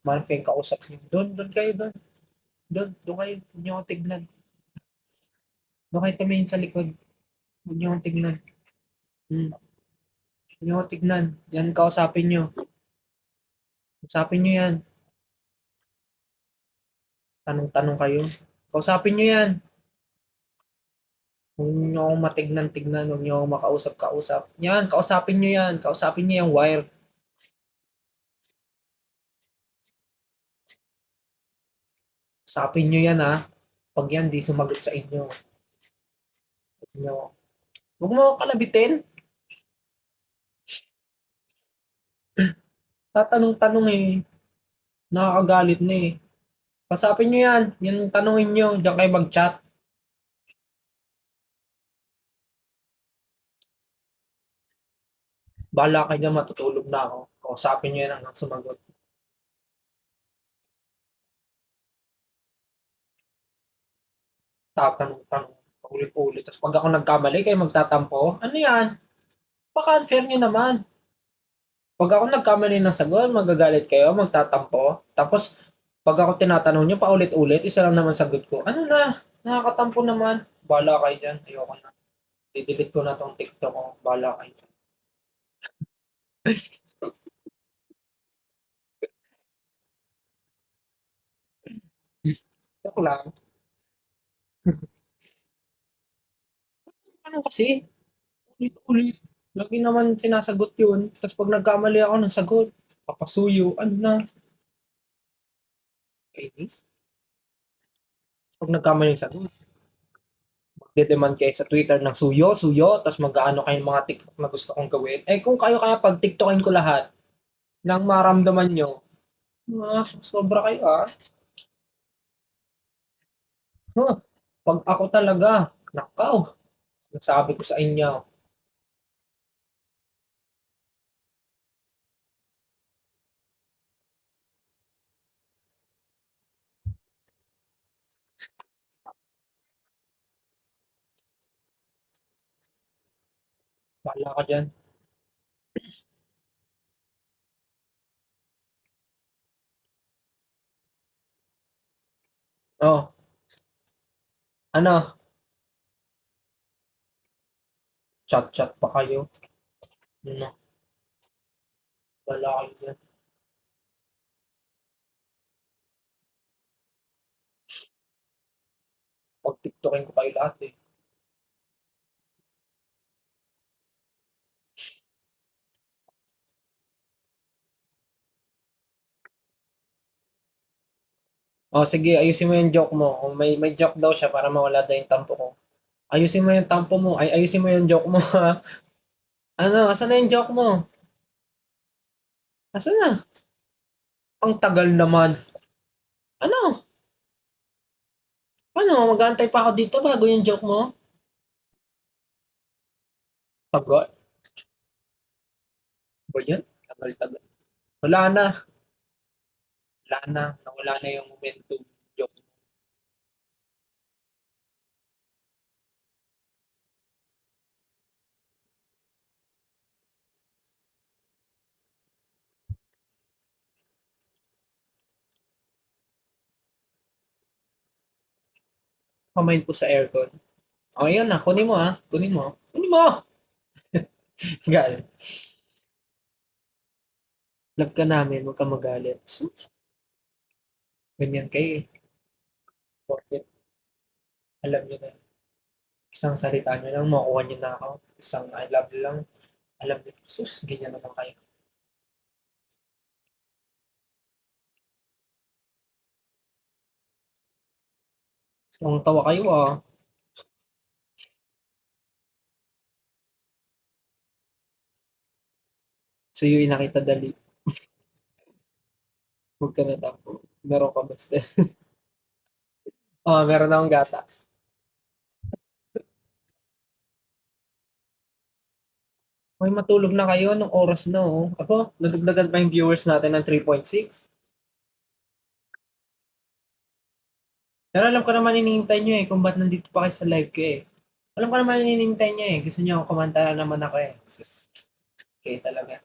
Mahal kayong kausap niyo. Doon kayo doon. Doon kayo. Huwag niyo akong tignan. Doon kayo tumingin sa likod. Huwag niyo akong tignan. Hmm. Huwag niyo akong tignan. Yan, kausapin niyo. Kausapin niyo yan. Tanong-tanong kayo. Kausapin niyo yan. Huwag niyo akong matignan-tignan. Huwag niyo akong makausap-kausap. Yan, kausapin niyo yan. Kausapin niyo yung wire. Kausapin niyo yan ha. Pag yan, di sumagot sa inyo. Huwag niyo. Huwag mo akong kalabitin. Tatanong-tanong eh. Nakakagalit na eh. Kausapin niyo yan. Yan ang tanongin niyo. Diyan kayo mag-chat. Bahala kayo dyan, matutulog na ako. Kausapin niyo yan hanggang sumagot. Tatanong-tanong. Paulit-ulit. Tapos pag ako nagkamali, kayo magtatampo. Ano yan? Baka unfair niyo naman. Pag ako nagkamali ng sagot, magagalit kayo, magtatampo. Tapos, pag ako tinatanong niyo, paulit-ulit, isa lang naman sagot ko. Ano na? Nakakatampo naman. Bahala kayo dyan. Ayoko na. I-delete ko na tong TikTok ko. Bahala kayo dyan. Joke lang. Ano kasi? Ulit-ulit. Lagi naman sinasagot yun. Tapos pag nagkamali ako ng sagot, papasuyo. Ano na? Kainis. Pag nagkamali ng sagot, magde-demand kayo sa Twitter ng suyo, suyo, tapos mag-aano kayong mga TikTok na gusto kong gawin. Eh kung kayo kaya pag TikTokin ko lahat, nang maramdaman nyo, sobra kayo ah. Huh, pag ako talaga, nakaw, nasabi ko sa inyo, bahala ka dyan. Oh, ano, chat-chat pa kayo. Ano, bahala kayo dyan. Pag TikTokin ko kayo lahat eh. Oh, sige, ayusin mo yung joke mo. Kung may joke daw siya para mawala daw yung tampo ko. Ayusin mo yung tampo mo. Ay, ayusin mo yung joke mo. Ha? Ano, asan na yung joke mo? Asan na? Ang tagal naman. Ano? Ano, mag-aantay pa ako dito bago yung joke mo? Tagal. Ba yan? Tagal-tagal. Wala na. Wala na. Nawala na yung momentum. Joke. Pamain po sa aircon. O, yun na. Kunin mo ha. Kunin mo. Kunin mo! Galit. Love ka namin. Huwag ka magalit. Ganyan kayo eh. Bakit? Alam niyo na. Isang salita niyo lang, makuha niyo na ako. Isang I love you lang. Alam niyo, sus, ganyan naman kayo. Ang tawa kayo ah. Sa'yo nakita dali. Huwag ka na tampo. Meron ka basta. Oh, meron akong gatas. May matulog na kayo nung oras na oh. Ako, nadagdagan pa yung viewers natin ng 3.6. Pero alam ko naman hinihintay nyo eh kung ba't nandito pa kayo sa live ko eh. Alam ko naman hinihintay nyo eh. Gusto nyo kumanta na naman ako eh. Sus, okay talaga.